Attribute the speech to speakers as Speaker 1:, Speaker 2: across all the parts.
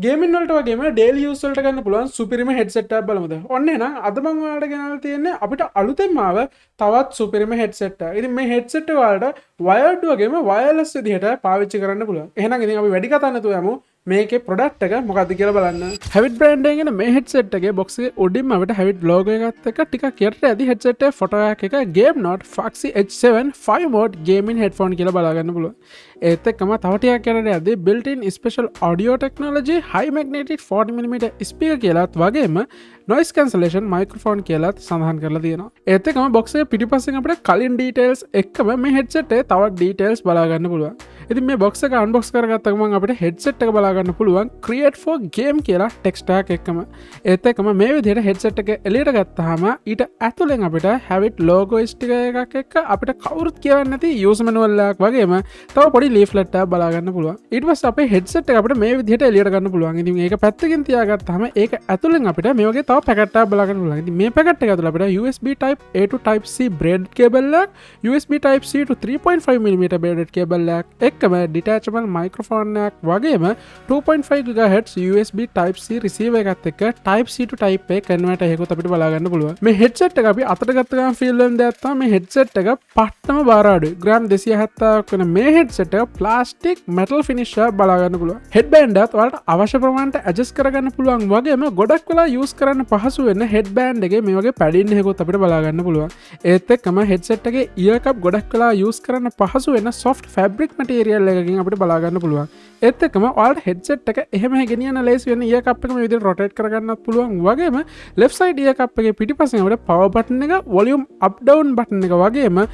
Speaker 1: Gaming වලට වගේම daily use වලට ගන්න පුළුවන් සුපිරිම හෙඩ්සෙට් එකක් බලමුද. ඔන්න එහෙනම් අද මම ඔයාලට ගෙනල්ලා තියෙන්නේ අපිට අලුතෙන්ම ආව තවත් සුපිරිම හෙඩ්සෙට් එකක්. ඉතින් මේ හෙඩ්සෙට් එක වලට වයර්ඩ් වගේම වයර්ලස් විදිහට පාවිච්චි කරන්න පුළුවන්. එහෙනම් ඉතින් අපි වැඩි කතා නැතුව යමු මේකේ ප්‍රොඩක්ට් එක මොකක්ද කියලා බලන්න. හැවිට් බ්‍රෑන්ඩ් එකෙන් මේ හෙඩ්සෙට් එකේ බොක්ස් එකේ උඩින්ම අපිට හැවිට් ලෝගෝ එකත් එක්ක ටිකක් යට ඇති හෙඩ්සෙට් එකේ ෆොටෝ එකක් Game Note Foxy H7 5 mode gaming headphone කියලා බලා ගන්න පුළුවන්. ඒත් එක්කම තව ටිකක් යට ඇති built-in special audio technology high magnetic 40mm speaker කියලාත් වගේම noise cancellation microphone කියලාත් සඳහන් කරලා තියෙනවා. ඒත් එක්කම බොක්ස් එකේ පිටිපස්සෙන් අපිට කලින් details එක්කම මේ headset එකේ තවත් details බලා ගන්න පුළුවන්. ඉතින් මේ බොක්ස් එක අන්බොක්ස් කරගත්ත ගමන් අපිට headset එක බලා ගන්න පුළුවන් create for game කියලා text tag එකම. ඒත් එක්කම මේ විදිහට headset එක එළියට ගත්තාම ඊට ඇතුලෙන් අපිට Havit logo sticker එකක් එක්ක අපිට කවුරුත් කියවන්නේ නැති user manual එකක් වගේම තව පොඩි leaflet එකක් බලා ගන්න පුළුවන්. ඊට පස්සේ අපේ headset එක අපිට මේ විදිහට එළියට ගන්න පුළුවන්. ඉතින් මේක පැත්තකින් තියාගත්තාම ඒක ඇතුලෙන් අපිට මේ වගේ තව පැකට් එකක් බලා ගන්න පුළුවන්. ඉතින් මේ පැකට් එක ඇතුළේ අපිට USB type A to type C braided cable එකක්, USB type C to 3.5mm braided cable එකක් එක්කම detachable microphone එකක් වගේම 2.5 GHz USB type C receiver එකත් එක්ක type C to type A converter එකකුත් අපිට බලා ගන්න පුළුවන්. මේ headset එක අපි අතට ගත්ත ගමන් feel වෙන දෙයක් තමයි මේ headset එක පට්ටම බාර අඩුයි. ග්‍රෑම් 270ක් වෙන මේ headset එක plastic metal finish එක බලා ගන්න පුළුවන්. headband එකත් ඔයාලට අවශ්‍ය ප්‍රමාණයට adjust කරගන්න පුළුවන් වගේම ගොඩක් වෙලා use කරන්න පහසු වෙන headband එකේ මේ වගේ padding එකකුත් අපිට බලා ගන්න පුළුවන්. ඒත් එක්කම headset එකේ ear cup ගොඩක් වෙලා use කරන්න පහසු වෙන soft fabric material එකකින් අපිට බලා ගන්න පුළුවන්. ඒත් එක්කම ඔයාලට headset එක එහෙම ගෙනියන්න ලේසි වෙන ear cup එක මේ විදිහට rotate කරගන්නත් පුළුවන් වගේම left side ear cup එකේ පිටිපස්සෙන් අපිට power button එක, volume up down button එක වගේම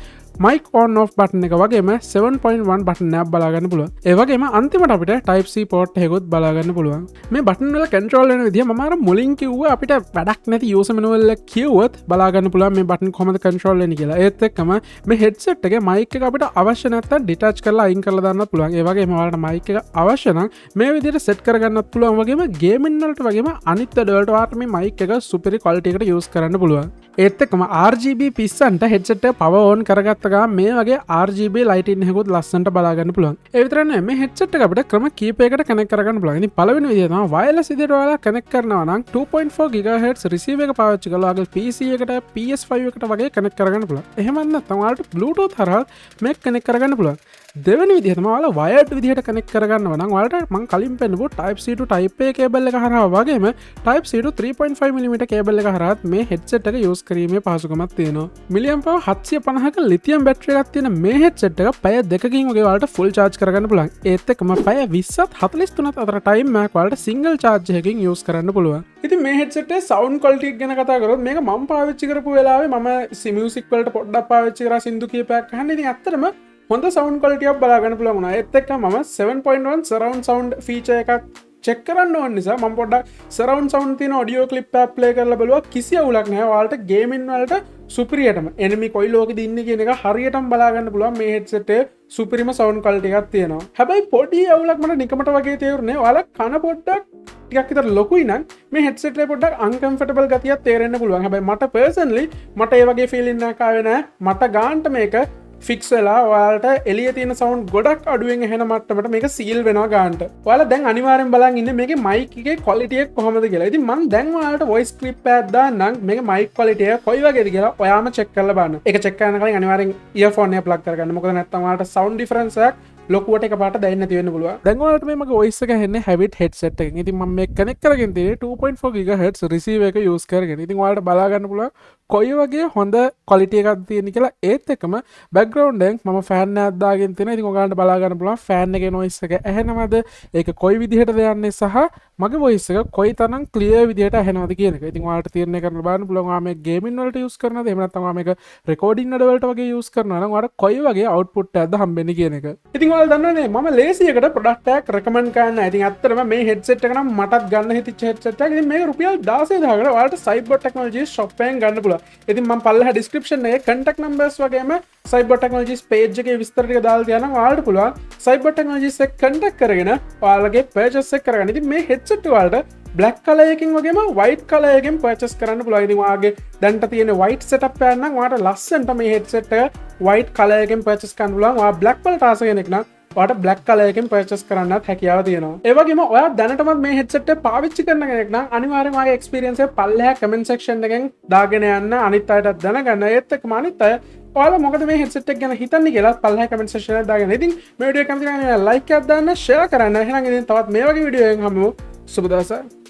Speaker 1: mic on off button එක වගේම 7.1 button එකක් බලා ගන්න පුළුවන්. ඒ වගේම අන්තිමට අපිට type C port එකකුත් බලා ගන්න පුළුවන්. මේ button වල control වෙන විදිය මම අර මුලින් කිව්වා අපිට වැඩක් නැති user manual එක කිව්වොත් බලා ගන්න පුළුවන් මේ button කොහොමද control වෙන්නේ කියලා. ඒත් එක්කම මේ headset එකේ mic එක අපිට අවශ්‍ය නැත්නම් detach කරලා අයින් කරලා දාන්නත් පුළුවන්. ඒ වගේම ඔයාලට mic එක අවශ්‍ය නම් මේ විදිහට set කරගන්නත් පුළුවන් වගේම gaming වලට වගේම අනිත් වැඩවලට ඔයාලට මේ mic එක super quality එකට use කරන්න පුළුවන්. ඒත් එක්කම RGB පිස්සන්ට headset එක power on කරගත්ත මේ වගේ RGB lighting එකකුත් ලස්සනට බලා ගන්න පුළුවන්. ඒ විතරක් නෙවෙයි මේ headset එක අපිට ක්‍රම කීපයකට connect කරගන්න පුළුවන්. ඉතින් පළවෙනි විදිය තමයි wireless විදියට ඔයාලා connect කරනවා නම් 2.4 GHz receiver එක පාවිච්චි කරලා ඔයාගේ PC එකට PS5 එකට වගේ connect කරගන්න පුළුවන්. එහෙම නැත්නම් ඔයාලට Bluetooth හරහා මේක connect කරගන්න පුළුවන්. දෙවෙනි විදිය තමයි ඔයාලා wired විදියට connect කරගන්නවා නම් ඔයාලට මම කලින් පෙන්නපු type C to type A cable එක හරහා වගේම type C to 3.5mm cable එක හරහාත් මේ headset එක use කිරීමේ පහසුකමක් තියෙනවා. milliampere 750ක lithium battery එකක් තියෙන මේ headset එක පැය දෙකකින් වගේ ඔයාලට full charge කරගන්න පුළුවන්. ඒත් එක්කම පැය 20ත් 43ත් අතර time එකක් ඔයාලට single charge එකකින් use කරන්න පුළුවන්. ඉතින් මේ headset එකේ sound quality එක ගැන කතා කරොත් මේක මම පාවිච්චි කරපු වෙලාවේ මම music වලට පොඩ්ඩක් පාවිච්චි කරා සින්දු කීපයක් අහන්න. ඉතින් ඇත්තටම හොඳ sound quality එකක් බලා ගන්න පුළුවන් වුණා. ඒත් එක්ක මම 7.1 surround sound feature එකක් check කරන්න ඕන නිසා මම පොඩ්ඩක් surround sound තියෙන audio clip එකක් play කරලා බලුවා. කිසි අවුලක් නැහැ. ඔයාලට gaming වලට සුපිරියටම enemy කොයි ලෝකෙද ඉන්නේ කියන එක හරියටම බලා ගන්න පුළුවන්. මේ headset එකේ සුපිරිම sound quality එකක් තියෙනවා. හැබැයි පොඩි අවුලක් මට නිකමට වගේ තේරුනේ. ඔයාලා කන පොඩ්ඩක් ටිකක් විතර ලොකුයි නම් මේ headset එකේ පොඩ්ඩක් uncomfortable ගතියක් තේරෙන්න පුළුවන්. හැබැයි මට personally මට ඒ වගේ feeling එකක් ආවේ නැහැ. මට ගාන්ට මේක ෆික්ස් වෙලා ඔයාලට එළිය තියෙන සවුන්ඩ් ගොඩක් අඩුවෙන් ඇහෙන මට්ටමට මේක සීල් වෙනවා ගානට. ඔයාලා දැන් අනිවාර්යෙන් බලන් ඉන්නේ මේකේ මයික් එකේ ක්වොලිටි එක කොහොමද කියලා. ඉතින් මම දැන් ඔයාලට වොයිස් ක්ලිප් එකක් දාන්නම් මේක මයික් ක්වොලිටි එක කොයි වගේද කියලා ඔයාම චෙක් කරලා බලන්න. ඒක චෙක් කරන කලින් අනිවාර්යෙන් ඉයර්ෆෝන් එක ප්ලග් කරගන්න. මොකද නැත්නම් ඔයාලට සවුන්ඩ් ඩිෆරන්ස් එකක් ලොකුවට එකපාරට දැනෙන්නේ නැති වෙන්න පුළුවන්. දැන් ඔයාලට මේ මගේ වොයිස් එක ඇහෙන්නේ Havit headset එකකින්. ඉතින් මම මේක කනෙක්ට් කරගෙන තියෙන්නේ 2.4 GHz receiver එක use කරගෙන. ඉතින් ඔයාලට බලා ගන්න පුළුවන් කොයි වගේ හොඳ quality එකක්ද තියෙන කියලා. ඒත් එක්කම background එකෙන් මම fan එකක් දාගෙන තියෙනවා. ඉතින් ඔයාලට බලා ගන්න පුළුවන් fan එකේ noise එක ඇහෙනවද? ඒක කොයි විදිහටද යන්නේ සහ මගේ voice එක කොයි තරම් clear විදිහට ඇහෙනවද කියන එක. ඉතින් ඔයාලට තීරණය කරන්න බලන්න පුළුවන් ඔයා මේක gaming වලට use කරනවද? එහෙම නැත්නම් ඔයා මේක recording වලට වගේ use කරනවා නම් ඔයාලට කොයි වගේ output එකක්ද හම්බෙන්නේ කියන එක. ඉතින් ඔයාලා දන්නවනේ මම ලේසියකට ප්‍රොඩක්ට් එකක් රෙකමන්ඩ් කරන්න. ඉතින් ඇත්තටම මේ headset එක නම් මටත් ගන්න හිතිච්ච headset එකක්. ඉතින් මේක රුපියල් 16000කට ඔයාලට Cyber Technologies shop එකෙන් ගන්න පුළුවන්. ඉතින් මම පල්ලෙහා description එකේ contact numbers වගේම Cyber Technologies page එකේ විස්තර ටික දාලා තියනවා. ඔයාලට පුළුවන් Cyber Technologies එක contact කරගෙන ඔයාලගේ purchase එක කරගන්න. ඉතින් මේ headset වලට black color එකකින් වගේම white color එකකින් purchase කරන්න පුළුවන්. ඉතින් ඔයාගේ දැන්ට තියෙන white setup එක නම් ඔයාලට ලස්සනට මේ headset එක white color එකකින් purchase කරන්න පුළුවන්. ඔයා black වලට ආස කෙනෙක් නම් ඔයාලට බ්ලැක් කලර් එකෙන් පර්චේස් කරන්නත් හැකියාව තියෙනවා. ඒ වගේම ඔයා දැනටමත් මේ හෙඩ්සෙට් එක පාවිච්චි කරන කෙනෙක් නම් අනිවාර්යයෙන්ම ආගේ එක්ස්පීරියන්ස් එක පල්ලෙහා කමෙන්ට් සෙක්ෂන් එකෙන් දාගෙන යන්න, අනිත් අයටත් දැනගන්න. ඒත් එක්කම අනිත් අය ඔයාලා මොකද මේ හෙඩ්සෙට් එක ගැන හිතන්නේ කියලා පල්ලෙහා කමෙන්ට් සෙක්ෂන් එකේ දාගෙන. ඉතින් මේ වීඩියෝ එක කැමති නම් ලයික් එකක් දාන්න, ෂෙයා කරන්න. එහෙනම් ඉතින් තවත් මේ වගේ වීඩියෝ එකකින් හමුවෙමු. සුබ දවසක්.